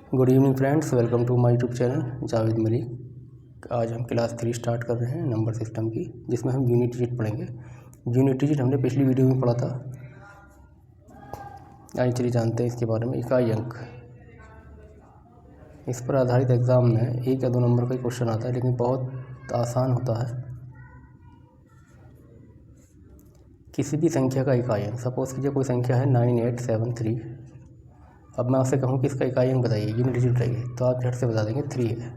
Good evening friends, welcome to my YouTube channel Javed Malik. आज हम class 3 start कर रहे हैं नंबर सिस्टम की, जिसमें हम यूनिट डिजिट पढ़ेंगे। यूनिट डिजिट हमने पिछली वीडियो में पढ़ा था। आइए चलिए जानते हैं इसके बारे में। इकाई अंक, इस पर आधारित एग्ज़ाम में 1 या 2 नंबर का ही क्वेश्चन आता है, लेकिन बहुत आसान होता है। किसी भी संख्या का इकाई अंक, सपोज़ कीजिए कोई संख्या है 9873। अब मैं आपसे कहूँ कि इसका इकाई अंक बताइए, यूनिट डिजिट बताइए, तो आप झट से बता देंगे 3 है।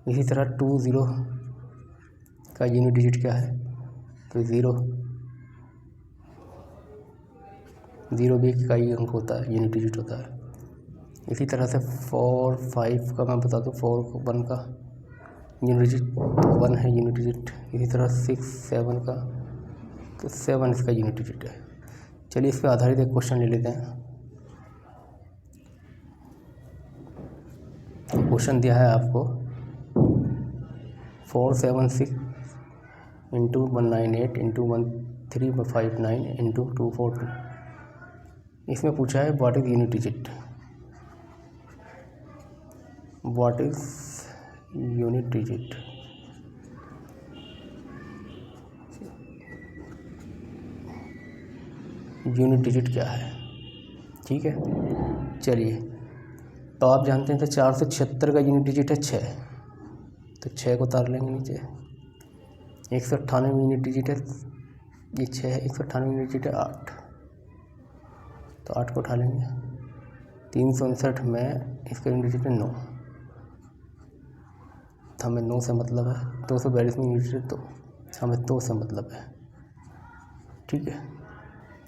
इसी तरह 20 का यूनिट डिजिट क्या है, तो 0 भी एक इकाई अंक होता है, यूनिट डिजिट होता है। इसी तरह से 4 5 का मैं बता दूँ, 4 1 का यूनिट डिजिट 1 है यूनिट डिजिट। इसी तरह 6 7 का, तो 7 इसका यूनिट डिजिट है। चलिए इस पर आधारित एक क्वेश्चन ले लेते हैं। क्वेश्चन दिया है आपको 476 इंटू 198 इंटू 1359 इंटू 242। इसमें पूछा है what is unit digit. What is unit digit. Unit digit क्या है, ठीक है। चलिए, तो आप जानते हैं तो 476 का यूनिट डिजिट है 6, तो 6 को उतार लेंगे नीचे। 198 यूनिट डिजिट है, ये 6 है। 198 यूनिट डिजिट है 8, तो 8 को उठा लेंगे। 359 में इसका यूनिट डिजिट है 9, तो हमें 9 से मतलब है। 242 में यूनिट डिजिट 2, हमें 2 से मतलब है, ठीक है।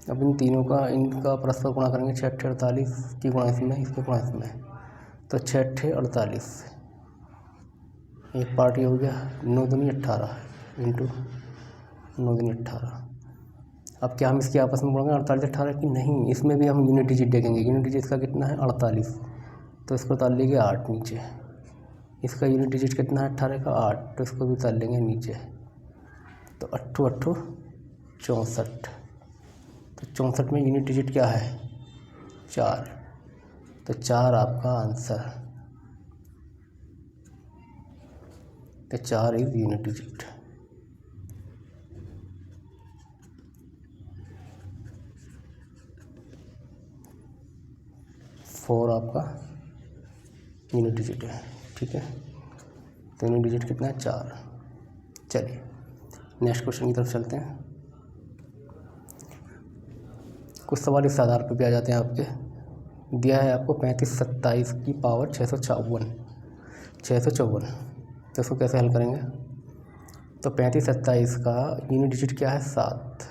अब इन तीनों का इनका परस्पर गुणा करेंगे। 6 8 48 की गुणा इसमें, इसके गुणा इसमें, तो 6 8 48, एक पार्ट ये हो गया। 9 दूनी 18 इंटू 9 दूनी 18। अब क्या हम इसके आपस में बोलेंगे 48 18 की? नहीं, इसमें भी हम यूनिट डिजिट देखेंगे। यूनिट डिजिट इसका कितना है 48, तो इसको उतार लेंगे 8 नीचे। इसका यूनिट डिजिट कितना है 18 का 8, तो इसको भी उतार लेंगे नीचे। तो 8 8 64, तो 64 में यूनिट डिजिट क्या है 4, तो 4 आपका आंसर, तो 4 इज यूनिट डिजिट। फोर आपका यूनिट डिजिट है, ठीक है। तो यूनिट डिजिट कितना है 4। चलिए नेक्स्ट क्वेश्चन की तरफ चलते हैं। कुछ सवाल इस आधार पर भी आ जाते हैं आपके। दिया है आपको 35 27 की पावर 654, तो इसको कैसे हल करेंगे। तो 35 27 का यूनिट डिजिट क्या है 7,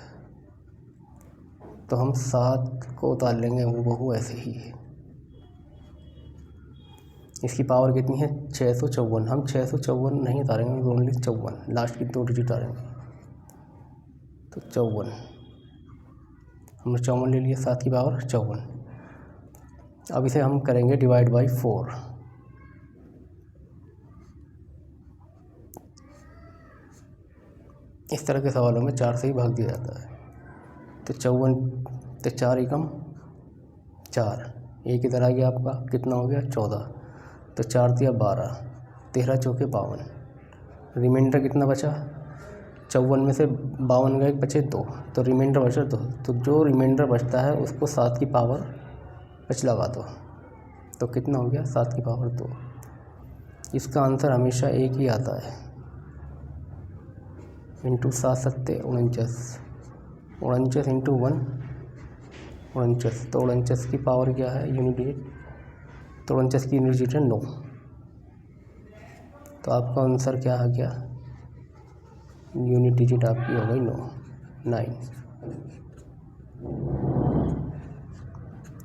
तो हम 7 को उतार लेंगे वो ऐसे ही। इसकी पावर कितनी है 654, हम 654 नहीं उतारेंगे, ओनली 54, लास्ट की 2 डिजिट उतारेंगे, तो 54। हमने 54 ले लिया, 7 की पावर 54। अब इसे हम करेंगे डिवाइड बाई 4। इस तरह के सवालों में 4 से ही भाग दिया जाता है। तो 54, तो 4 एकम 4, एक इधर आ गया आपका, कितना हो गया 14, तो 4 दिया 12, 13 चौके 52, रिमाइंडर कितना बचा 54 में से 52 गए, बचे 2, तो रिमाइंडर बचा 2। तो जो रिमाइंडर बचता है उसको 7 की पावर 5 लगा दो, तो कितना हो गया 7 की पावर 2। इसका आंसर हमेशा एक ही आता है, इंटू 7 7 49, 49 इंटू 1 49, तो 49 की पावर क्या है यूनिट डिजिट, तो 49 की यूनिट डिजिट है 9। तो आपका आंसर क्या आ गया, यूनिट डिजिट आपकी हो गई 9।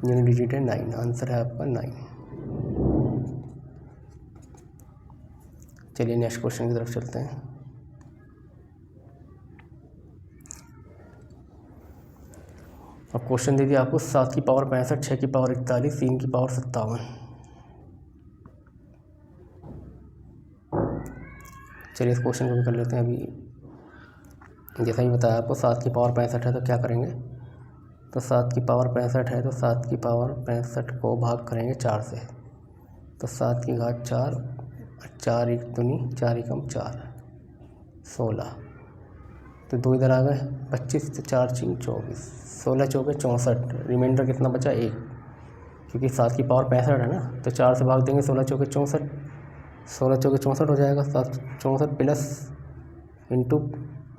यूनिट डिजिट है 9, आंसर है आपका 9। चलिए नेक्स्ट क्वेश्चन की तरफ चलते हैं। अब क्वेश्चन दे दिया आपको 7 की पावर 65, 6 की पावर 41, 3 की पावर 57। चलिए इस क्वेश्चन को भी कर लेते हैं। अभी जैसा ही बताया आपको 7 की पावर 65 है, तो क्या करेंगे, तो 7 की पावर 65 है, तो 7 की पावर 65 को भाग करेंगे 4 से, तो 7 की घात 4, 4 एक दूनी 4 एकम 4, 16। तो 2 इधर आ गए, 25, तो 4 4 24, 16 चौके 64, रिमाइंडर कितना बचा 1, क्योंकि 7 की पावर 65 है ना, तो 4 से भाग देंगे, 16 चौके 64, 16 चौके 64 हो जाएगा, 7 64 प्लस इंटू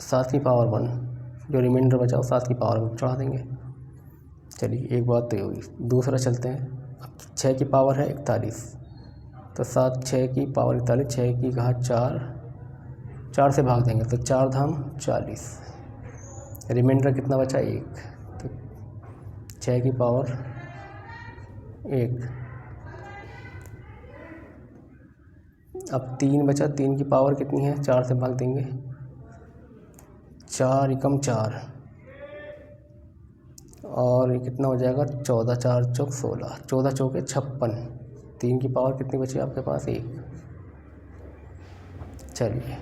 7 की पावर 1, जो रिमाइंडर बचा वो 7 की पावर में चढ़ा देंगे। चलिए एक बात तो ये होगी। दूसरा चलते हैं। अब 6 की पावर है 41, तो 7 6 की पावर 41, 6 की घात 4, 4 से भाग देंगे तो 4 धाम 40, रिमाइंडर कितना बचा 1, तो 6 की पावर 1। अब 3 बचा, 3 की पावर कितनी है, 4 से भाग देंगे, 4 एकम 4, और ये कितना हो जाएगा 14, 4 चौक 16, 14 चौके 56, 3 की पावर कितनी बची आपके पास 1। चलिए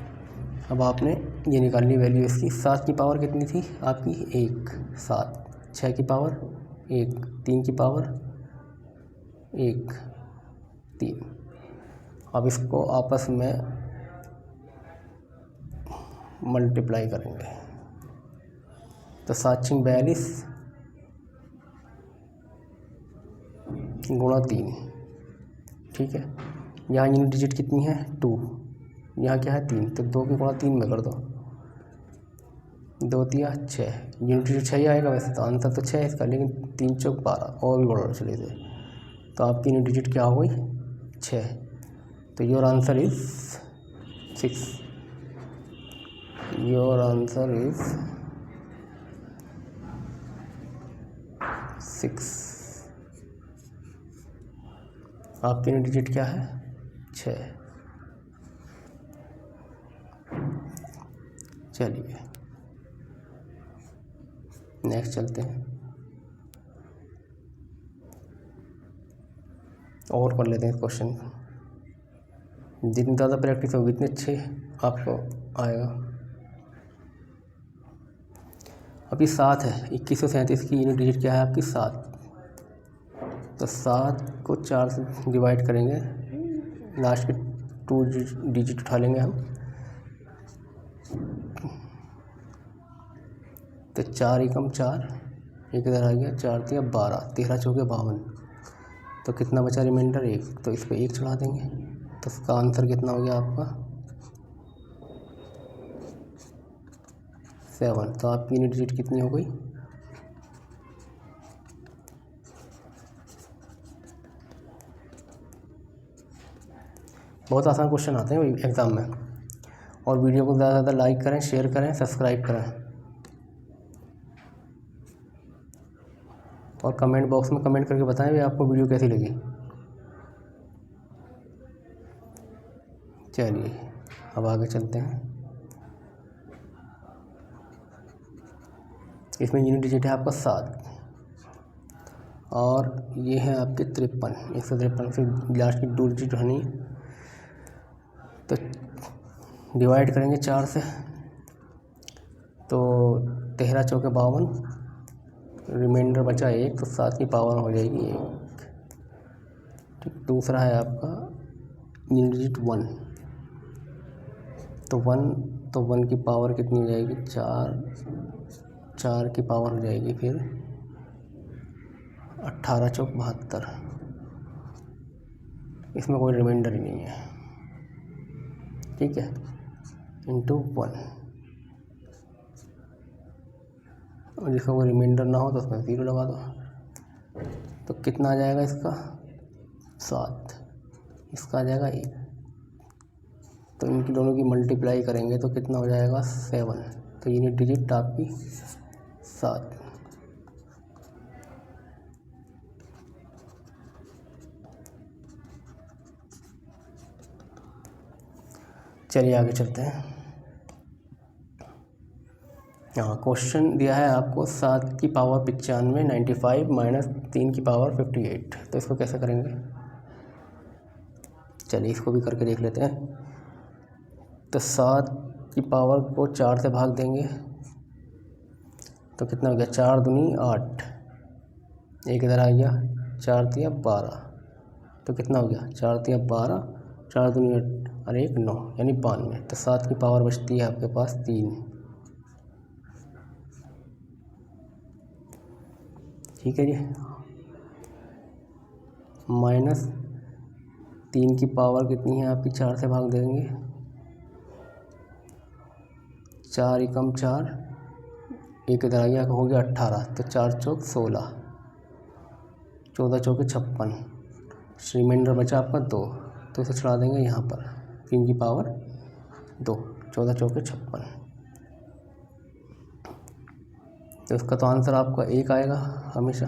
अब आपने ये निकालनी वैल्यू इसकी। 7 की पावर कितनी थी आपकी 1, 7, 6 की पावर 1, 3 की पावर 1, 3। अब इसको आपस में मल्टीप्लाई करेंगे, तो 7 6 42 गुणा 3, ठीक है। यहाँ यूनिट डिजिट कितनी है 2, यहाँ क्या है 3, तो 2 की गुणा 3 में कर दो, 2 तिया 6, यूनिट डिजिट 6 ही आएगा वैसे तो, आंसर तो 6 है इसका, लेकिन 3 चौक 12 और भी बढ़ चले थे, तो आपकी यूनिट डिजिट क्या हो गई 6। तो your answer is 6, your answer is 6। आपकी यूनिट डिजिट क्या है 6। चलिए नेक्स्ट चलते हैं और कर लेते हैं क्वेश्चन। जितनी ज़्यादा प्रैक्टिस होगी इतने अच्छे आपको आएगा। अभी 7 है, 2137 की यूनिट डिजिट क्या है आपकी 7, तो 7 को 4 से डिवाइड करेंगे, लास्ट के 2 डिजिट उठा लेंगे हम, तो 4 एकम 4, एक इधर आ गया, 4 तिया 12, 13 चौके 52, तो कितना बचा रिमाइंडर 1, तो इस पर 1 चढ़ा देंगे, तो इसका आंसर कितना हो गया आपका 7। तो आपकी यूनिट डिजिट कितनी हो गई, बहुत आसान क्वेश्चन आते हैं एग्ज़ाम में। और वीडियो को ज़्यादा से ज़्यादा लाइक करें, शेयर करें, सब्सक्राइब करें, और कमेंट बॉक्स में कमेंट करके बताएं भी आपको वीडियो कैसी लगी। चलिए अब आगे चलते हैं। इसमें यूनिट डिजिट है आपका 7, और ये है आपके 53, 153 से लास्ट की 2 डिजिट रहनी, तो डिवाइड करेंगे 4 से, तो 13 चौके 52, रिमाइंडर बचा 1, तो 7 की पावर हो जाएगी 1, ठीक। दूसरा है आपका यूनिट डिजिट 1, तो 1 की पावर कितनी हो जाएगी 4 की पावर हो जाएगी फिर 18 चौक 72, इसमें कोई रिमाइंडर ही नहीं है, ठीक है, इंटू 1, और जिसका कोई रिमाइंडर ना हो तो उसमें 0 लगा दो, तो कितना आ जाएगा इसका 7, इसका आ जाएगा 1, तो इनकी दोनों की मल्टीप्लाई करेंगे तो कितना हो जाएगा 7, तो यूनिट डिजिट आपकी 7। चलिए आगे चलते हैं। हाँ, क्वेश्चन दिया है आपको 7 की पावर 95 95 माइनस 3 की पावर 58, तो इसको कैसे करेंगे। चलिए इसको भी करके देख लेते हैं। तो 7 की पावर को 4 से भाग देंगे, तो कितना हो गया 4 दूनी 8, एक इधर आ गया, 4 तिया 12, तो कितना हो गया, 4 तिया 12, 4 दूनी 8 और 1 9 यानी 92। तो 7 की पावर बचती है आपके पास 3। ठीक है जी, -3 की पावर कितनी है आपकी, 4 से भाग देंगे, 4 एकम 4, एक इधर आ गया, हो गया 18। तो 4 चौक 16, 14 चौके 56, रिमाइंडर बचा आपका 2। तो इसे चढ़ा देंगे यहाँ पर, 3 की पावर 2, 14 चौके 56। तो इसका तो आंसर आपका 1 आएगा हमेशा।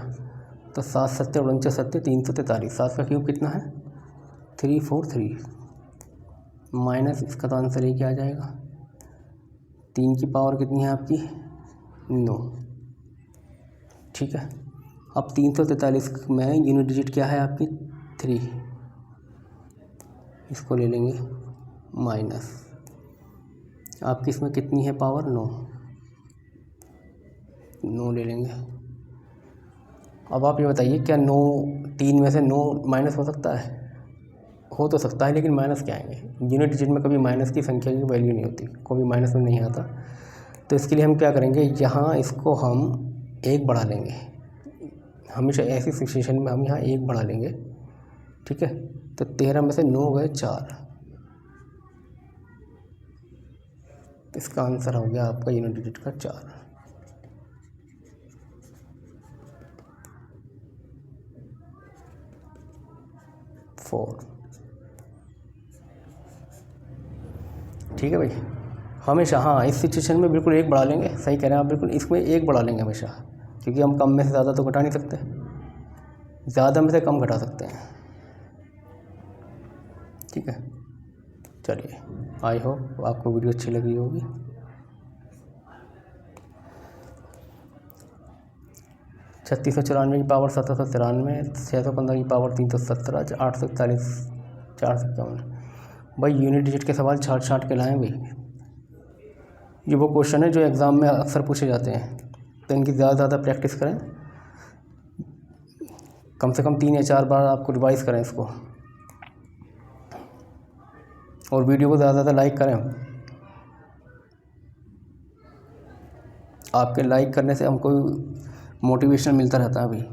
तो 7 सत्ते 49 सत्ते 343, 7 का क्यूब कितना है 343, माइनस इसका तो आंसर 1 आ जाएगा। 3 की पावर कितनी है आपकी 9। ठीक है, अब 343 में यूनिट डिजिट क्या है आपकी 3, इसको ले लेंगे माइनस, आपकी इसमें कितनी है पावर 9 ले लेंगे। अब आप ये बताइए क्या 9 3 में से 9 माइनस हो सकता है, हो तो सकता है, लेकिन माइनस क्या आएंगे, यूनिट डिजिट में कभी माइनस की संख्या की वैल्यू नहीं होती, कभी माइनस में नहीं आता। तो इसके लिए हम क्या करेंगे, यहाँ इसको हम 1 बढ़ा लेंगे, हमेशा ऐसी सिचुएशन में हम यहाँ 1 बढ़ा लेंगे। ठीक है, तो 13 में से 9 गए 4, इसका आंसर हो गया आपका यूनिट डिजिट का 4। ठीक है भाई, हमेशा हाँ इस सिचुएशन में बिल्कुल 1 बढ़ा लेंगे, सही कह रहे हैं आप, बिल्कुल इसमें 1 बढ़ा लेंगे हमेशा, क्योंकि हम कम में से ज़्यादा तो घटा नहीं सकते, ज़्यादा में से कम घटा सकते हैं। ठीक है, चलिए, आई होप आपको वीडियो अच्छी लगी होगी। छत्तीस सौ 94 की पावर 1793, 615 की पावर 317, 841, 451। भाई यूनिट डिजिट के सवाल छाट के लाएँ भाई, ये वो क्वेश्चन है जो एग्ज़ाम में अक्सर पूछे जाते हैं, तो इनकी ज़्यादा प्रैक्टिस करें, कम से कम 3 या 4 बार आपको रिवाइज़ करें इसको, और वीडियो को ज़्यादा लाइक करें। आपके लाइक करने से हमको मोटिवेशन मिलता रहता है भाई,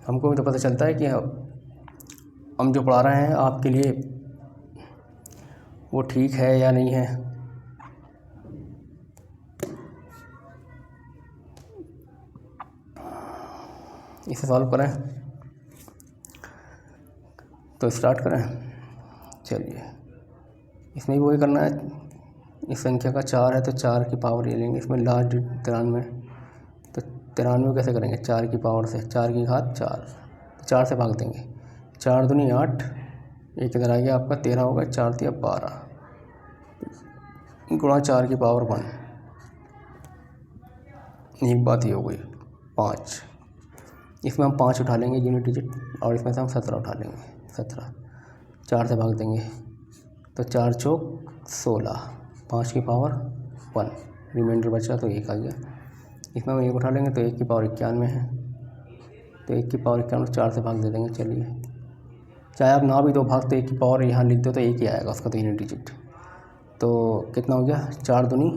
हमको भी तो पता चलता है कि हम जो पढ़ा रहे हैं आपके लिए वो ठीक है या नहीं है। इसे सॉल्व करें, तो स्टार्ट करें। चलिए, इसमें भी वही करना है, इस संख्या का 4 है तो 4 की पावर ले लेंगे, इसमें लास्ट 93, तो 93 कैसे करेंगे, 4 की पावर से, 4 की घात 4, 4 से भाग देंगे, 4 दूनी 8, एक इधर आ गया आपका 13 होगा, 4 तिया 12 गुणा 4 की पावर 1, एक बात ये हो गई 5। इसमें हम 5 उठा लेंगे यूनिट डिजिट, और इसमें से हम 17 उठा लेंगे, 17, 4 से भाग देंगे, तो 4 चौक 16, 5 की पावर 1, रिमाइंडर बचा तो 1 आ गया। इसमें हम 1 उठा लेंगे तो 1 की पावर 91 है, तो 1 की पावर 91 4 से भाग दे देंगे। चलिए, चाहे आप ना भी दो भाग, तो 1 की पावर यहाँ लिख दो तो 1 ही आएगा उसका तो यूनिट डिजिट। तो कितना हो गया, 4 दूनी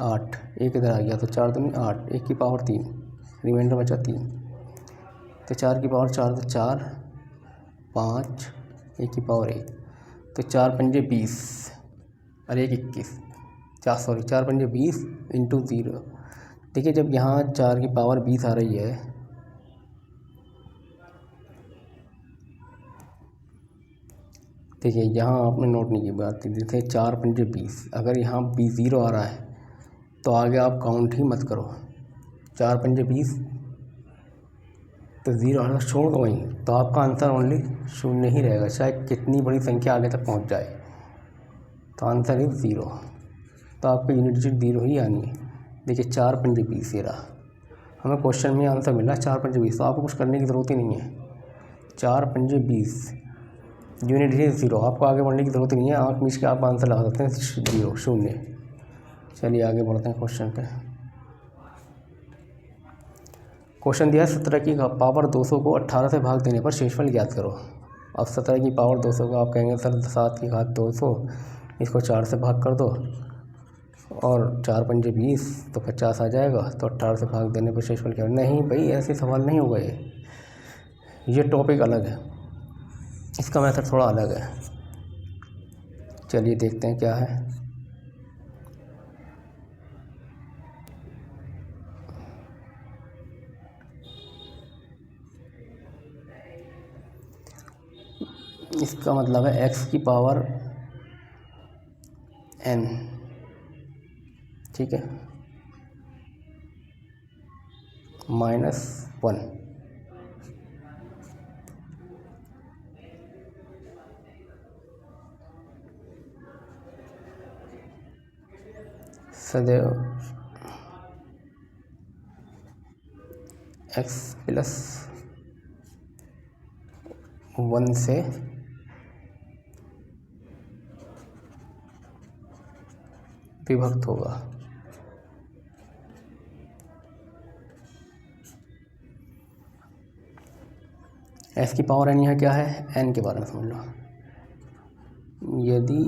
8, 1 इधर आ गया, तो 4 दूनी 8, 1 की पावर 3, रिमाइंडर बचा 3, तो 4 की पावर 4 तो 4, 5, 1 की पावर 1, तो 4 पंजे 20 और 1 21, 4 पंजे 20 इंटू 0। देखिए, जब यहाँ 4 की पावर 20 आ रही है, देखिए यहाँ आपने नोट नहीं की बात, देखिए 4 पंजे 20, अगर यहाँ 20 0 आ रहा है तो आगे आप काउंट ही मत करो, 4 पंजे 20 तो 0 आना छोड़ दो वहीं, तो आपका आंसर ओनली 0 ही रहेगा, चाहे कितनी बड़ी संख्या आगे तक पहुंच जाए, तो आंसर इज 0। तो आपको यूनिट डिजिट 0 ही आनी है। देखिए 4 पंजे 20 ये रहा, हमें क्वेश्चन में आंसर मिला 4 पंजे 20, तो आपको कुछ करने की ज़रूरत ही नहीं है। 4 पंजे 20, यूनिट डिजिट 0, आपको आगे बढ़ने की ज़रूरत नहीं है, आँख मीच के आप आंसर लगा सकते हैं 0। चलिए आगे बढ़ते हैं क्वेश्चन पे। क्वेश्चन दिया है 17 की पावर 200 को 18 से भाग देने पर शेषफल ज्ञात करो। अब 17 की पावर 200 को आप कहेंगे सर 7 की घात 200, इसको 4 से भाग कर दो और 4 पंजे 20 तो 50 आ जाएगा, तो 18 से भाग देने पर शेषफल क्या? नहीं भाई, ऐसे सवाल नहीं होगा ये टॉपिक अलग है, इसका मेथड थोड़ा अलग है। चलिए देखते हैं क्या है। इसका मतलब है x की पावर n, ठीक है, -1। सदैव x + 1 से विभक्त होगा। x की पावर n यहाँ क्या है? n के बारे में समझ लो। यदि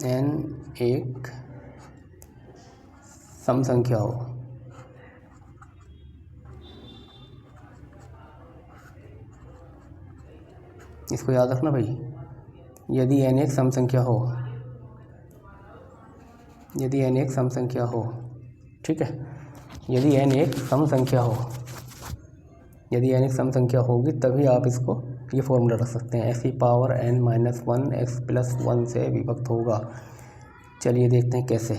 n एक सम संख्या हो, इसको याद रखना भाई, यदि n एक सम संख्या हो, यदि n एक सम संख्या हो, ठीक है, यदि n एक सम संख्या हो, यदि n एक सम संख्या होगी तभी आप इसको ये फॉर्मूला रख सकते हैं, x की पावर n - 1 x + 1 से विभक्त होगा। चलिए देखते हैं कैसे।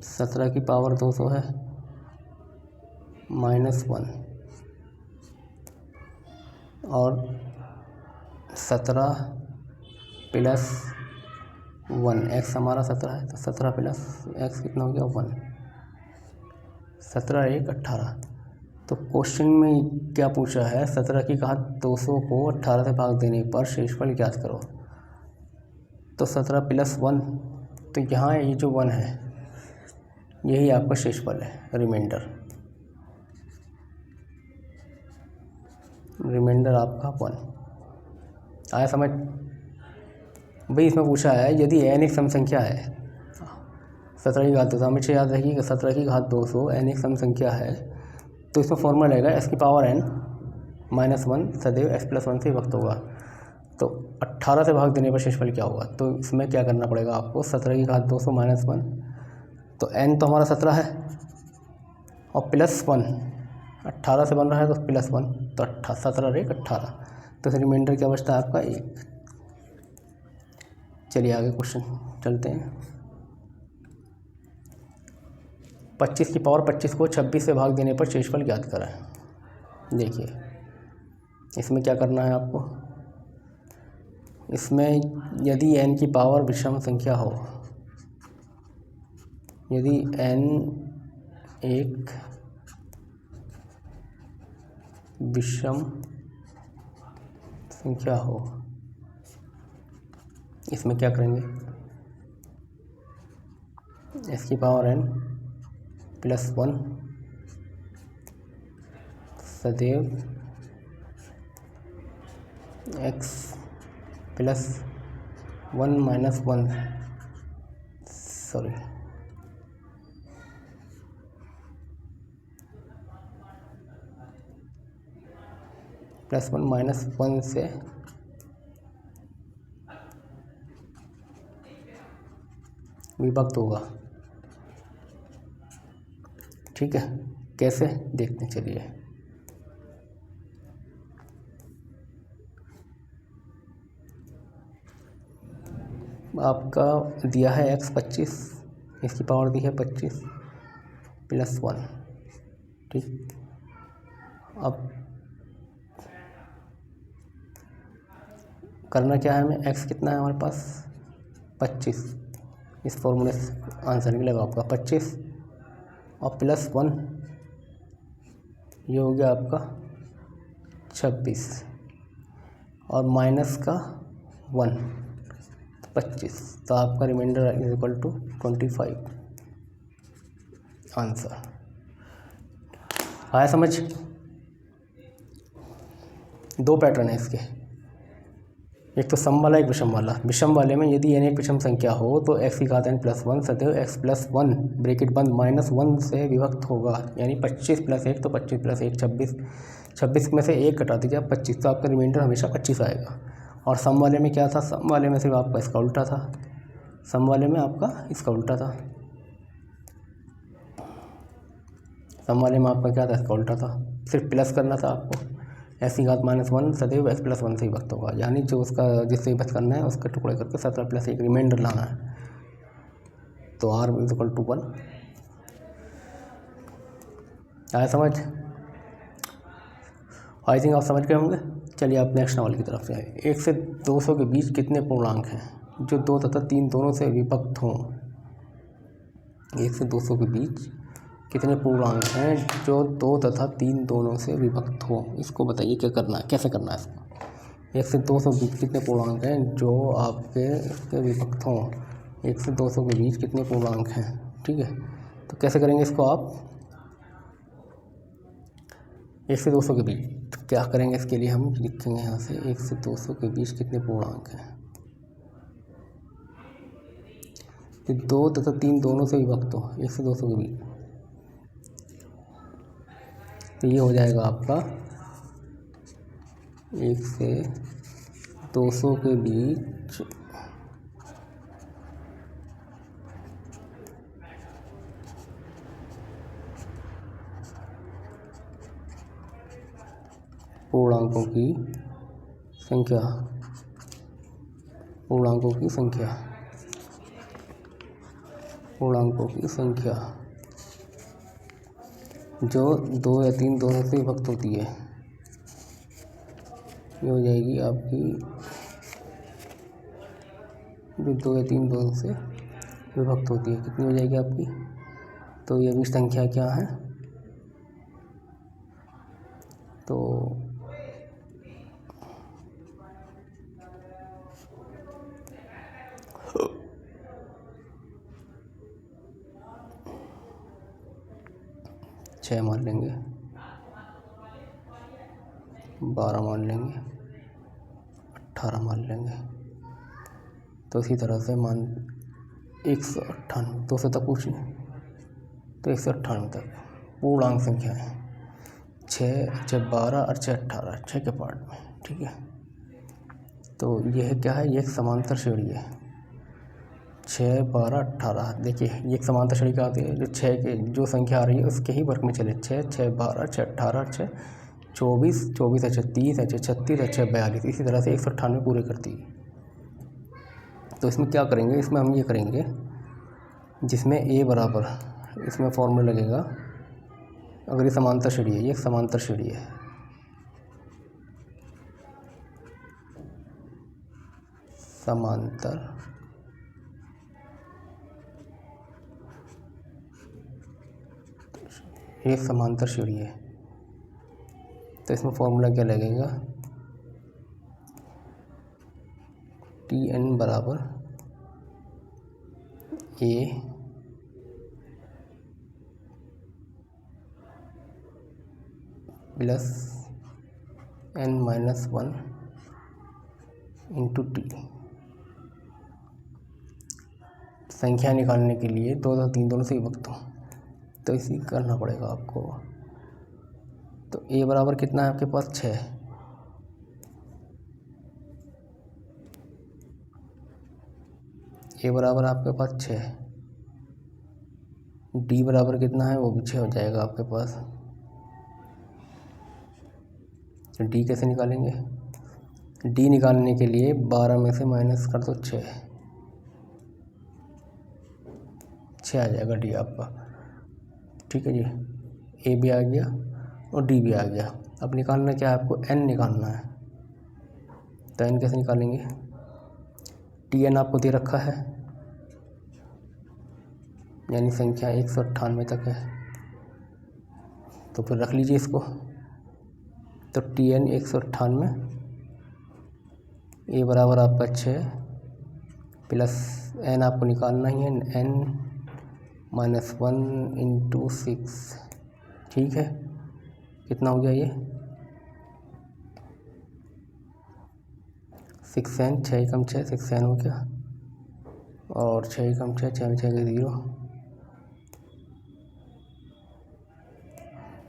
सत्रह की पावर 200 है, -1 और 17 + 1, x हमारा 17 है, तो 17 + x कितना हो गया? 1। 17 × 1 = 18। तो क्वेश्चन में क्या पूछा है? 17 की घात 200 को 18 से भाग देने पर शेषफल ज्ञात करो। तो 17 + 1, तो यहाँ ये जो 1 है यही आपका शेषफल है, रिमाइंडर आपका 1 आया समझ भाई। इसमें पूछा है यदि n एक सम संख्या है, 17 की घात 200, हमेशा याद रखिए 17 की घात 200 n एक सम संख्या है, तो इसमें फॉर्मूला रहेगा x की पावर n - 1 सदैव x + 1 से विभक्त होगा। तो 18 से भाग देने पर शेषफल क्या होगा? तो इसमें क्या करना पड़ेगा आपको? 17 की घात 200 - 1, तो n तो हमारा 17 है और +1, 18 से बन रहा है तो +1, तो 17 × 1 = 18, तो रिमाइंडर क्या बचता है आपका? 1। चलिए आगे क्वेश्चन चलते हैं। 25 की पावर 25 को 26 से भाग देने पर शेषफल ज्ञात करें। देखिए इसमें क्या करना है आपको, इसमें यदि n की पावर विषम संख्या हो, यदि n एक विषम संख्या हो, इसमें क्या करेंगे? x की पावर n + 1 सदैव x + 1 - 1 सॉरी +1 - 1 से विभक्त होगा। ठीक है, कैसे देखते हैं चलिए। आपका दिया है x 25, इसकी पावर दी है 25 + 1, ठीक। अब करना क्या है हमें? x कितना है हमारे पास? 25, इस फॉर्मूले से आंसर निकलेगा आपका 25 और +1, ये हो गया आपका 26 और माइनस का 1, 25, तो आपका रिमाइंडर = 25। आंसर। आया समझ? दो पैटर्न है इसके, एक तो सम वाला एक विषम वाला। विषम वाले में यदि n एक विषम संख्या हो तो x की घात n+1 सदैव x+1 ब्रैकेट बंद -1 से विभक्त होगा, यानी 25 + 1 तो 25 + 1 26, 26 में से 1 घटा दीजिए आप 25, तो आपका रिमाइंडर हमेशा 25 आएगा। और सम वाले में क्या था? सम वाले में सिर्फ आपका इसका उल्टा था, सम वाले में आपका इसका उल्टा था, सम वाले में आपका क्या था? इसका उल्टा था। सिर्फ प्लस करना था आपको, x की घात -1 सदैव x+1 से विभक्त होगा, यानी जो उसका जिससे विभक्त करना है उसके टुकड़े करके 17 + 1 रिमाइंडर लाना है, तो r = 1। आया समझ? आई थिंक आप समझ गए होंगे। चलिए आप नेक्स्ट नंबर की तरफ से आए। 1 से 200 के बीच कितने पूर्णांक हैं जो 2 तथा 3 दोनों से विभक्त हों? 1 से 200 के बीच कितने पूर्णांक हैं जो 2 तथा 3 दोनों से विभक्त हो? इसको बताइए क्या करना है, कैसे करना है इसको। 1 से 200 के बीच कितने पूर्णांक हैं जो आपके इसके विभक्त हों? 1 से 200 के बीच कितने पूर्णांक हैं, ठीक है। तो कैसे करेंगे इसको आप? 1 से 200 के बीच तो क्या करेंगे, इसके लिए हम लिखेंगे यहाँ से 1 से 200 के बीच कितने पूर्णांक हैं, तो 2 तथा 3 दोनों से विभक्त हो 1 से 200 के बीच, तो ये हो जाएगा आपका 1 से 200 के बीच पूर्णांकों की संख्या, पूर्णांकों की संख्या, पूर्णांकों की संख्या जो 2 या 3 दोनों से विभक्त होती है। ये हो जाएगी आपकी जो 2 या 3 दोनों से विभक्त होती है, कितनी हो जाएगी आपकी? तो ये भी संख्या क्या है? तो 6 मान लेंगे, 12 मान लेंगे, 18 मान लेंगे। तो इसी तरह से मान 198 200 तक पूछिए, तो 198 तक पूर्णांक संख्या है 6, 6 12 और 6 18, 6 के पार्ट में, ठीक है। तो यह क्या है? ये एक समांतर श्रेणी है 6 12 18। देखिए ये एक समांतर श्रेणी क्या आती है, जो 6 के जो संख्या आ रही है उसके ही वर्ग में चले, 6 6 12 6 18 6 24 24 है 30 है 36 है 42, इसी तरह से 198 पूरे करती है। तो इसमें क्या करेंगे, इसमें हम ये करेंगे जिसमें a बराबर, इसमें फॉर्मूला लगेगा, अगर ये समांतर श्रेणी है, ये एक समांतर श्रेणी है, समांतर एक समांतर श्रेणी है, तो इसमें फॉर्मूला क्या लगेगा, Tn बराबर a plus n-1 into T. संख्या निकालने के लिए 2 और 3 दोनों से विभक्त हो, तो इसी करना पड़ेगा आपको। तो a बराबर कितना है आपके पास? 6। a बराबर आपके पास 6, d बराबर कितना है? वो भी 6 हो जाएगा आपके पास। तो d कैसे निकालेंगे? d निकालने के लिए 12 में से माइनस कर दो 6 आ जाएगा d आपका, ठीक है जी। a भी आ गया और d भी आ गया। अब निकालना क्या है आपको? n निकालना है। तो n कैसे निकालेंगे? Tn आपको दे रखा है, यानी संख्या 198 तक है, तो फिर रख लीजिए इसको। तो Tn 198, a बराबर आपका 6 प्लस n आपको निकालना ही है, n -1 इंटू 6, ठीक है। कितना हो गया ये 6n, 6 एकम 6, 6n हो गया, और 6 एकम 6, 6 में 6 के 0,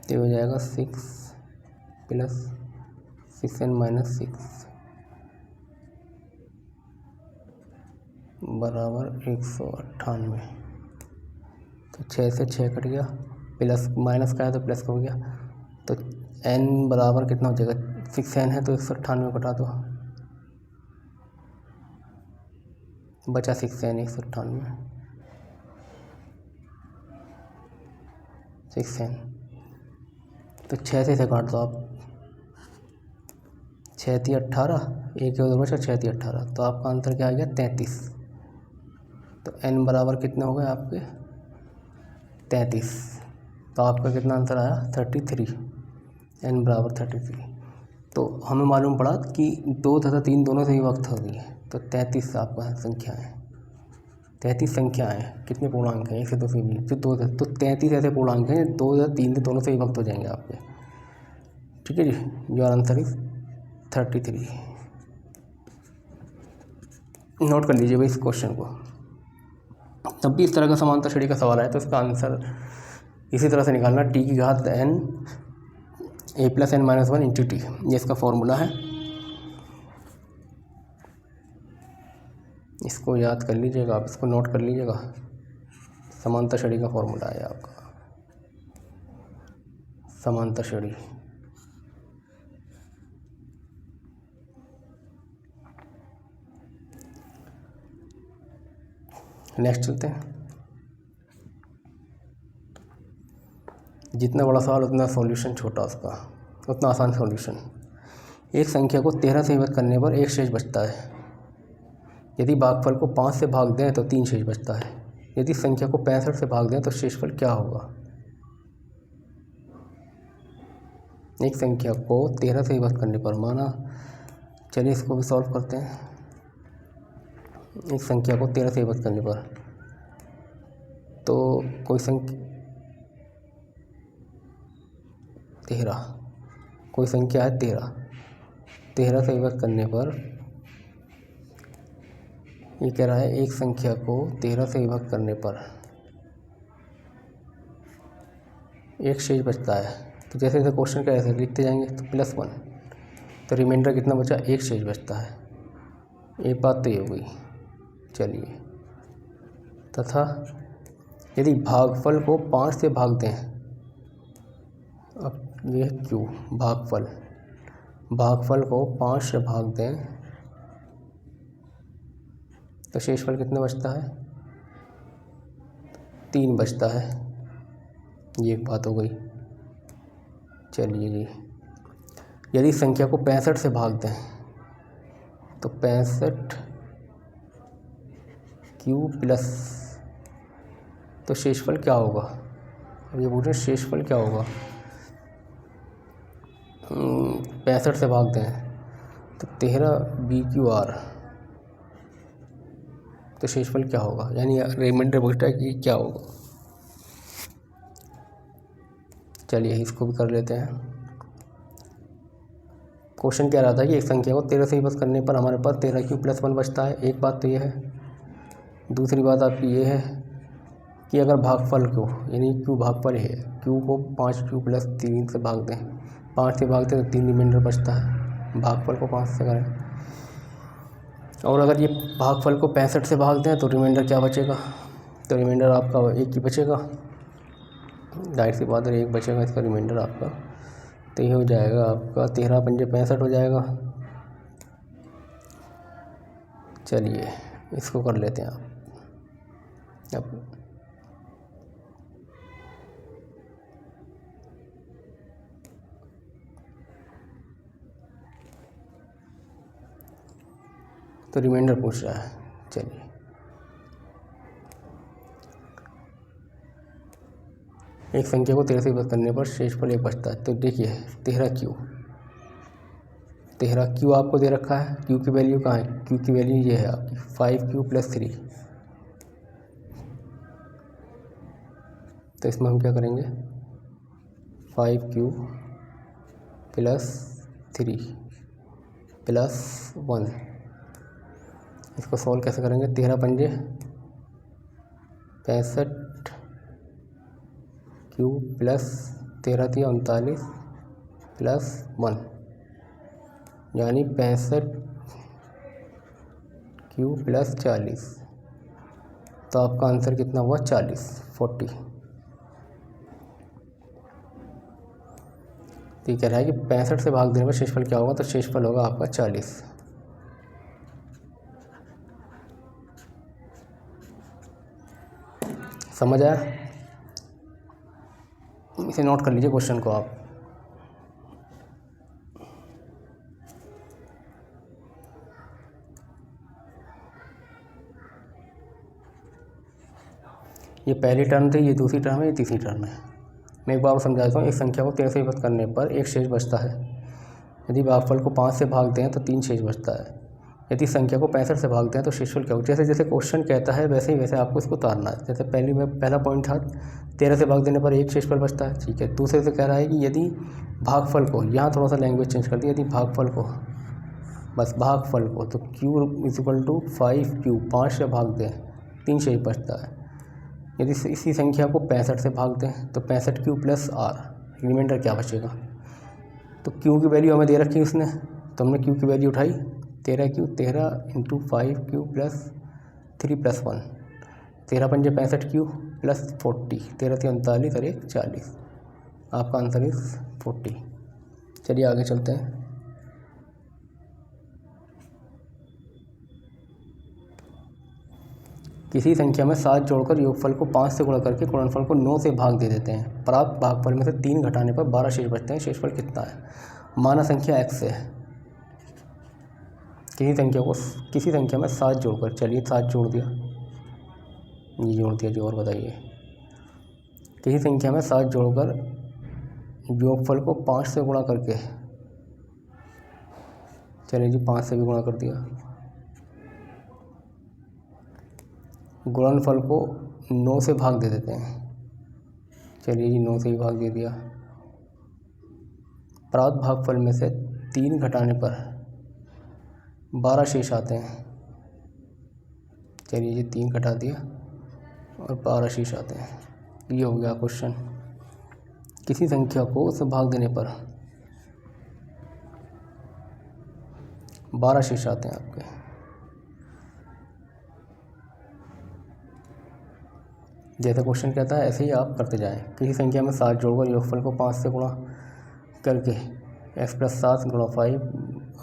ये हो जाएगा 6 प्लस 6n माइनस 6 बराबर 198। तो 6 से 6 कट गया, प्लस माइनस का है तो प्लस का हो गया, तो n बराबर कितना हो जाएगा, 6n है तो 198 कटा दो, बचा 6n, 198 6n। तो 6 से काट दो आप, 6 × 18, एक उधर बचा, 6 × 18, तो आपका आंसर क्या आ गया 33। तो n बराबर कितने हो गए आपके 33, तो आपका कितना आंसर आया 33, n बराबर 33। तो हमें मालूम पड़ा कि 2 तथा 3 दोनों से विभक्त हो रही है, तो 33 आपका संख्या है, 33 संख्याएँ कितने पूर्णांक हैं 1 से 2 से बीच, जो 2, तो 33 ऐसे पूर्णांक हैं 2 या 3 से दोनों से विभक्त हो जाएंगे आपके, ठीक है जी। Your answer is 33। नोट कर लीजिए भाई इस क्वेश्चन को। तब भी इस तरह का समांतर श्रेणी का सवाल है तो इसका आंसर इसी तरह से निकालना, t की घात n a + n - 1 × t, ये इसका फॉर्मूला है, इसको याद कर लीजिएगा आप, इसको नोट कर लीजिएगा, समांतर श्रेणी का फॉर्मूला है आपका, समांतर श्रेणी। नेक्स्ट चलते हैं। जितना बड़ा सवाल उतना सॉल्यूशन छोटा, उसका उतना आसान सॉल्यूशन। एक संख्या को 13 से विभक्त करने पर एक शेष बचता है, यदि भागफल को 5 से भाग दें तो 3 शेष बचता है, यदि संख्या को 65 से भाग दें तो शेषफल क्या होगा। एक संख्या को 13 से विभक्त करने पर, माना, चलिए इसको भी सॉल्व करते हैं। एक संख्या को 13 से विभक्त करने पर, तो कोई संख्या 13, कोई संख्या है 13 से विभक्त करने पर ये कह रहा है एक संख्या को 13 से विभक्त करने पर एक शेष बचता है। तो जैसे जैसे क्वेश्चन का ऐसे लिखते जाएंगे, तो +1, तो रिमाइंडर कितना बचा, एक शेष बचता है। एक बात तो ये हो गई। चलिए, तथा यदि भागफल को 5 से भाग दें, अब ये क्यों, भागफल को 5 से भाग दें तो शेषफल कितना बचता है, 3 बचता है, ये एक बात हो गई। चलिए जी, यदि संख्या को 65 से भाग दें तो 65 क्यू प्लस, तो शेषफल क्या होगा, अब ये पूछ रहे हैं शेषफल क्या होगा। 65 से भाग दें तो 13 BQR, तो शेषफल क्या होगा, यानी रिमाइंडर पूछता है कि क्या होगा। चलिए इसको भी कर लेते हैं। क्वेश्चन क्या रहा था कि एक संख्या को 13 से विभक्त करने पर हमारे पास 13Q + 1 बचता है। एक बात तो ये है। दूसरी बात आपकी ये है कि अगर भागफल को, यानी Q भागफल है, Q को 5Q + 3 से भाग दें, 5 से भागते तो 3 रिमाइंडर बचता है, भागफल को 5 से करें। और अगर ये भागफल को 65 से भाग दें तो रिमाइंडर क्या बचेगा, तो रिमाइंडर आपका 1 ही बचेगा, जाहिर सी बात है 1 बचेगा इसका रिमाइंडर आपका। तो ये हो जाएगा आपका 13 × 5 = 65 हो जाएगा। चलिए इसको कर लेते हैं आप। अब तो रिमाइंडर पूछ रहा है। चलिए एक संख्या को 13 से विभक्त करने पर शेषफल 1 बचता है। तो देखिए 13Q आपको दे रखा है। Q की वैल्यू कहाँ है, Q की वैल्यू ये है आपकी 5Q + 3, तो इसमें हम क्या करेंगे 5q + 3 + 1। इसको सॉल्व कैसे करेंगे? 13 पंजे 65 q + 13 × 39 + 1 यानी 65 q + 40। तो आपका आंसर कितना हुआ? 40। तो ये कह रहा है कि 65 से भाग देने पर शेषफल क्या होगा? तो शेषफल होगा आपका 40। समझ आया? इसे नोट कर लीजिए क्वेश्चन को आप। ये पहली टर्म थी, ये दूसरी टर्म है, ये तीसरी टर्म है। मैं एक बार और समझाता हूँ। एक संख्या को 13 से विभक्त करने पर एक शेष बचता है। यदि भागफल को 5 से भाग दें तो 3 शेष बचता है। यदि संख्या को 65 से भाग दें तो शेषफल क्या होगा? जैसे जैसे क्वेश्चन कहता है वैसे ही वैसे आपको इसको उतारना है। जैसे पहला पॉइंट था 13 से भाग देने पर एक शेषफल बचता है, ठीक है। दूसरे से कह रहा है कि यदि भागफल को, यहाँ थोड़ा सा लैंग्वेज चेंज कर दिया, यदि भागफल को, बस भागफल को, तो q = 5q 5 से भाग दें 3 शेष बचता है। यदि इसी संख्या को 65 से भाग दें तो 65q + r, रिमाइंडर क्या बचेगा? तो q की वैल्यू हमें दे रखी है उसने, तो हमने q की वैल्यू उठाई 13q 13 × 5q + 3 + 1। 13 पंजे 65q + 40, 13 × 39 और 1 40। आपका आंसर इज 40। चलिए आगे चलते हैं। किसी संख्या में 7 जोड़कर योगफल को 5 से गुणा करके गुणनफल को 9 से भाग दे देते हैं। प्राप्त भागफल में से 3 घटाने पर 12 शेष बचते हैं। शेषफल कितना है? माना संख्या x है। किसी संख्या में 7 जोड़कर, चलिए 7 जोड़ दिया, ये जोड़ दिया जी, और बताइए। किसी संख्या में 7 जोड़कर योगफल को 5 से गुणा करके, चलिए जी 5 से भी गुणा कर दिया, गुणनफल को 9 से भाग दे देते हैं। चलिए जी 9 से ही भाग दे दिया। प्राप्त भागफल में से 3 घटाने पर 12 शेष आते हैं। चलिए जी 3 घटा दिया और 12 शेष आते हैं। ये हो गया क्वेश्चन। किसी संख्या को उससे भाग देने पर 12 शेष आते हैं आपके। जैसे क्वेश्चन कहता है ऐसे ही आप करते जाएं। किसी संख्या में 7 जोड़कर योगफल को 5 से गुणा करके x + 7 × 5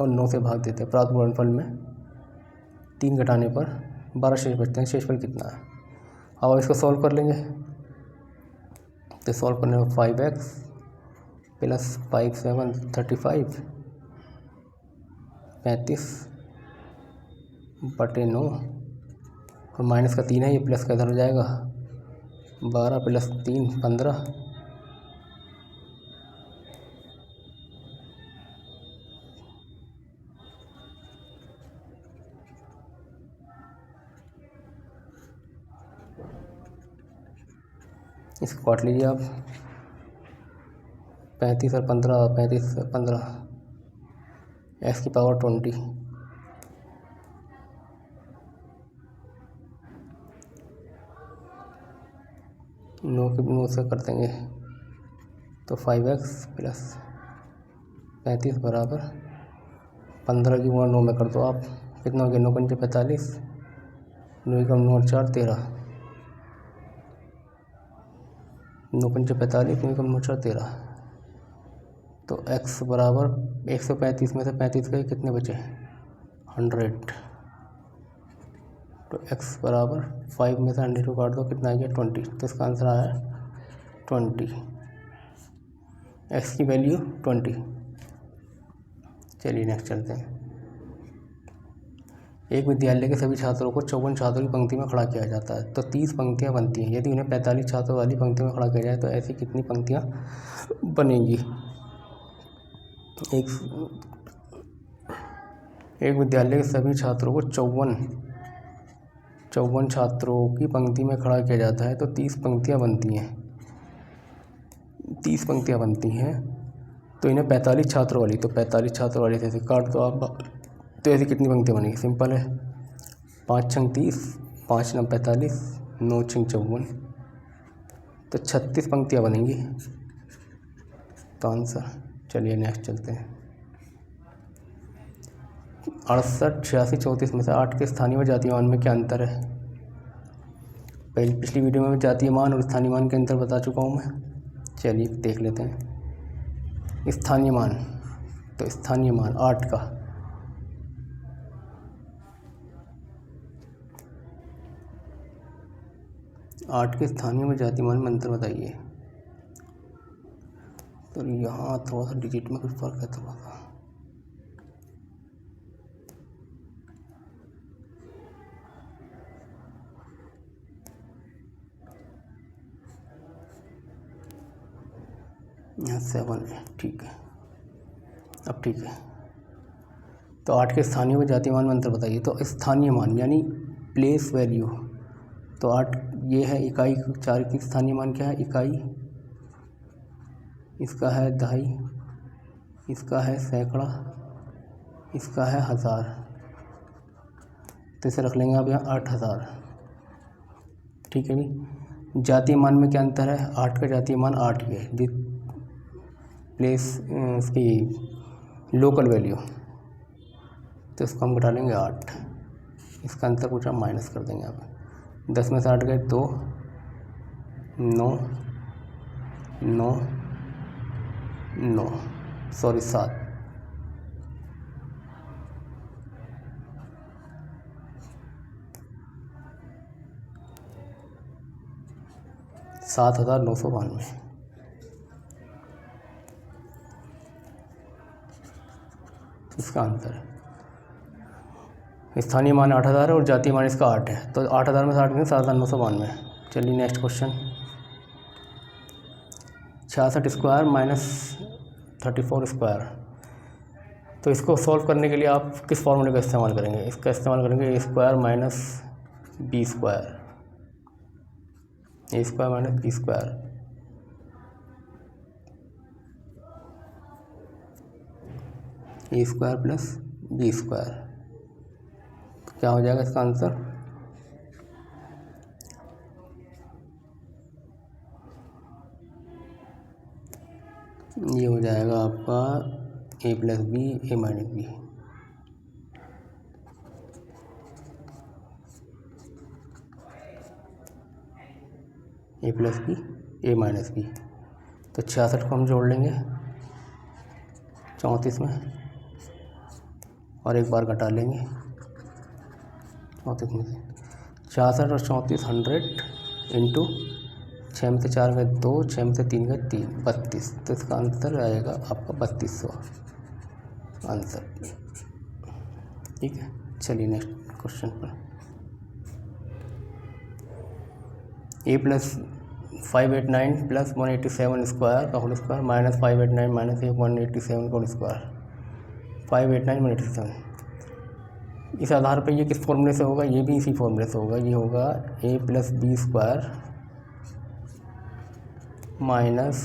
और 9 से भाग देते हैं। प्राप्त गुणनफल में 3 घटाने पर 12 शेष बचते हैं। शेषफल कितना है? अब इसको सॉल्व कर लेंगे। तो सॉल्व करने में 5x + 5 7 35 35/9 और माइनस का 3 है, ये प्लस का इधर हो जाएगा। 12 + 3 15। इसको काट लीजिए आप। 35 और 15, 35 और 15, x की पावर 20। नौ से कर देंगे तो 5x + 35 बराबर 15 की गुणा 9 में कर दो आप। कितना हो गया? 9 पंजे 45, 9 × 9 = 4 13, 9 पंजे 45, 9 × 9 = 13। तो x बराबर 135 में से 35 गए, कितने बचे? 100। तो x बराबर 5 में से 100 को काट दो, कितना आ गया? 20। तो इसका आंसर आया 20। x की वैल्यू 20। चलिए नेक्स्ट चलते हैं। एक विद्यालय के सभी छात्रों को 54 छात्रों की पंक्ति में खड़ा किया जाता है तो 30 पंक्तियां बनती हैं। यदि उन्हें 45 छात्रों वाली पंक्ति में खड़ा किया जाए तो ऐसी कितनी पंक्तियां बनेंगी? एक विद्यालय के सभी छात्रों को 54 छात्रों की पंक्ति में खड़ा किया जाता है तो 30 पंक्तियां बनती हैं। 30 पंक्तियाँ बनती हैं तो इन्हें 45 छात्रों वाली, तो 45 छात्रों वाली जैसे काट दो आप, तो ऐसी कितनी पंक्तियाँ बनेगी? सिंपल है, 5 छंग 30, 5 9 45, 9 छंग 54, तो 36 पंक्तियाँ बनेंगी तो आंसर। चलिए नेक्स्ट चलते हैं। 68 86 34 में से 8 के स्थानीय व जातीय मान में क्या अंतर है? पिछली वीडियो में जातीय मान और स्थानीय मान के अंतर बता चुका हूँ मैं। चलिए देख लेते हैं। स्थानीय मान, तो स्थानीय मान 8 का 8 के स्थानीय व जातीय मान में अंतर बताइए। तो यहाँ थोड़ा सा डिजिट में कुछ फर्क है थोड़ा सा। यहाँ 7 है, ठीक है, अब ठीक है। तो 8 के स्थानीय व जातीय मान में अंतर बताइए। तो स्थानीय मान यानी प्लेस वैल्यू, तो 8 ये है इकाई, 4 की स्थानीय मान क्या है? इकाई, इसका है दहाई, इसका है सैकड़ा, इसका है हज़ार, तो इसे रख लेंगे आप यहाँ 8000, ठीक है भी। जातीय मान में क्या अंतर है? 8 का जातीय मान 8 ही है, जिस प्लेस इसकी लोकल वैल्यू, तो इसको हम घटा लेंगे 8, इसका अंतर पूछा माइनस कर देंगे आप। 10 में से 8 गए 2, 9 9 9 सॉरी 7, 7992। इसका अंतर है। स्थानीय मान 8000 है और जातीय मान इसका 8 है, तो 8000 में से 8 में 7992। चलिए next question. 66 square minus 34 square, तो इसको सॉल्व करने के लिए आप किस फॉर्मूले का इस्तेमाल करेंगे? इसका इस्तेमाल करेंगे ए स्क्वायर माइनस बी स्क्वायर, ए स्क्वायर माइनस बी स्क्वायर, ए स्क्वायर प्लस बी स्क्वायर, क्या हो जाएगा इसका आंसर? ये हो जाएगा आपका ए प्लस बी ए माइनस बी। ए प्लस बी ए माइनस बी, तो 66 को हम जोड़ लेंगे 34 में और एक बार घटा लेंगे 34 में से। 66 और 34 100 इंटू 6 में से 4 गए 2, 6 में से 3 गए 3, 32, तो इसका आंसर आएगा आपका 3200 आंसर, ठीक है। चलिए नेक्स्ट क्वेश्चन पर। ए प्लस 589 प्लस 187 स्क्वायर का होल स्क्वायर माइनस 589 माइनस 187 का होल स्क्वायर, 589 187। इस आधार पर ये किस फॉर्मूले से होगा? ये भी इसी फॉर्मूले से होगा। ये होगा A plus B square minus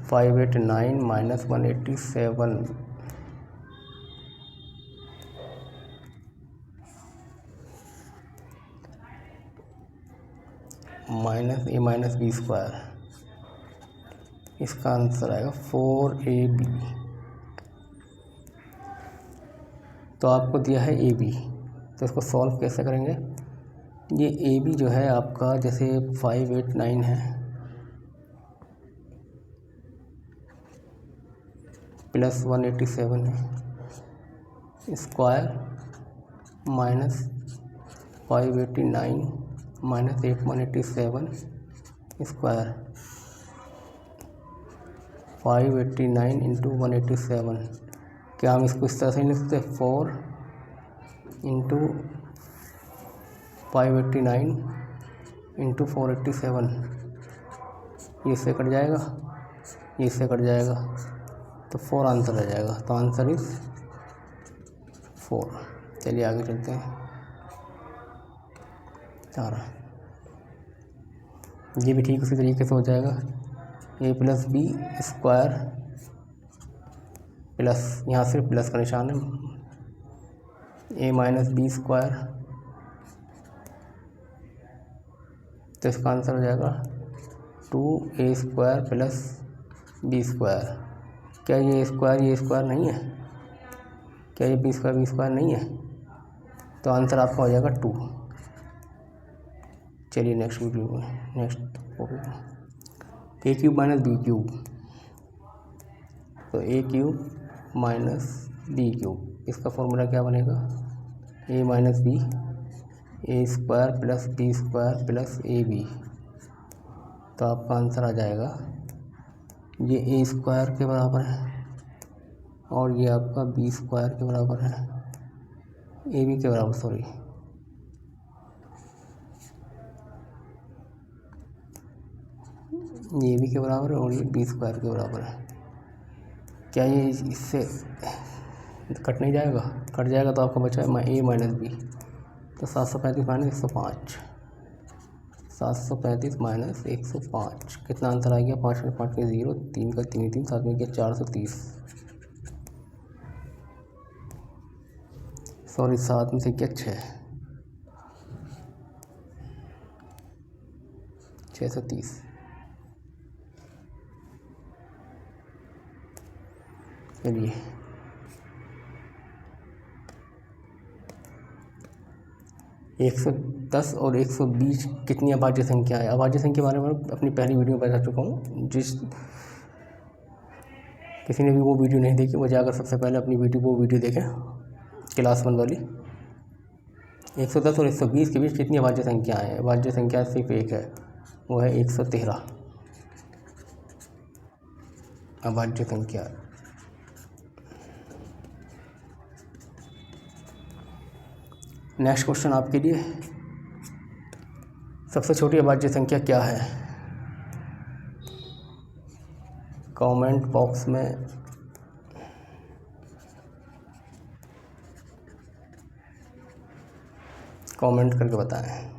589 minus 187 minus A minus B square, इसका आंसर आएगा 4ab। तो आपको दिया है ए बी, तो इसको सॉल्व कैसे करेंगे? ये ए बी जो है आपका, जैसे 589 है प्लस 187 है square minus 589 minus 187 square, 589 into 187। क्या हम इसको इस तरह से नहीं लिख सकते? 4 इंटू 589 इंटू 487, ये इससे कट जाएगा, ये इससे कट जाएगा, तो 4 आंसर आ जाएगा। तो आंसर इज 4। चलिए आगे चलते हैं। 4 ये भी ठीक उसी तरीके से हो जाएगा। ए प्लस बी स्क्वायर प्लस, यहाँ सिर्फ प्लस का निशान है, ए माइनस बी स्क्वायर, तो इसका आंसर हो जाएगा 2a square plus B square. क्या ये स्क्वायर नहीं है? क्या ये बी स्क्वायर नहीं है? तो आंसर आपका हो जाएगा 2। चलिए नेक्स्ट वीडियो में, next A cube minus B cube, तो A cube minus B cube, इसका फॉर्मूला क्या बनेगा? A minus B, A square plus B square plus A B. तो आपका आंसर आ जाएगा, ये ए स्क्वायर के बराबर है और ये आपका बी स्क्वायर के बराबर है, ए बी के बराबर, सॉरी, ये बी के बराबर है और ये बी स्क्वायर के बराबर है। क्या ये इससे कट नहीं जाएगा? कट जाएगा तो आपका बचा है ए माइनस बी, तो 735 माइनस 105, 735 माइनस 105, कितना आंसर आ गया? 5 में 5 के 0, 3 का 3 3, 7 में 430, सॉरी 7 में से क्या 630। चलिए एक 110 और 120 कितनी अभाज्य संख्या है? अभाज्य संख्या के बारे में अपनी पहली वीडियो में बता चुका हूँ। किसी ने भी वो वीडियो नहीं देखी, वो जाकर सबसे पहले अपनी वो वीडियो देखें, क्लास 1 वाली। 110 और 120 के बीच कितनी अभाज्य संख्या है? अभाज्य संख्या सिर्फ एक है, वो है 113 अभाज्य संख्या। नेक्स्ट क्वेश्चन आपके लिए, सबसे छोटी अभाज्य संख्या क्या है? कमेंट बॉक्स में कमेंट करके बताएं।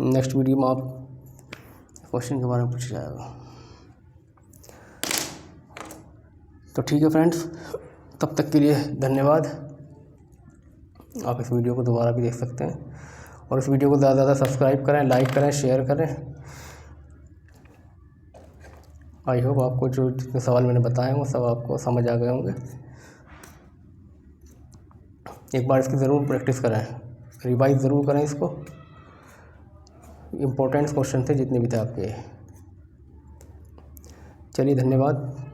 नेक्स्ट वीडियो में आप क्वेश्चन के बारे में पूछा जाएगा। तो ठीक है फ्रेंड्स, तब तक के लिए धन्यवाद। आप इस वीडियो को दोबारा भी देख सकते हैं और इस वीडियो को ज़्यादा से ज़्यादा सब्सक्राइब करें, लाइक करें, शेयर करें। आई होप आपको जो जितने सवाल मैंने बताए वो सब आपको समझ आ गए होंगे। एक बार इसकी ज़रूर प्रैक्टिस करें, रिवाइज ज़रूर करें इसको। इम्पोर्टेंट क्वेश्चन थे जितने भी थे आपके। चलिए धन्यवाद।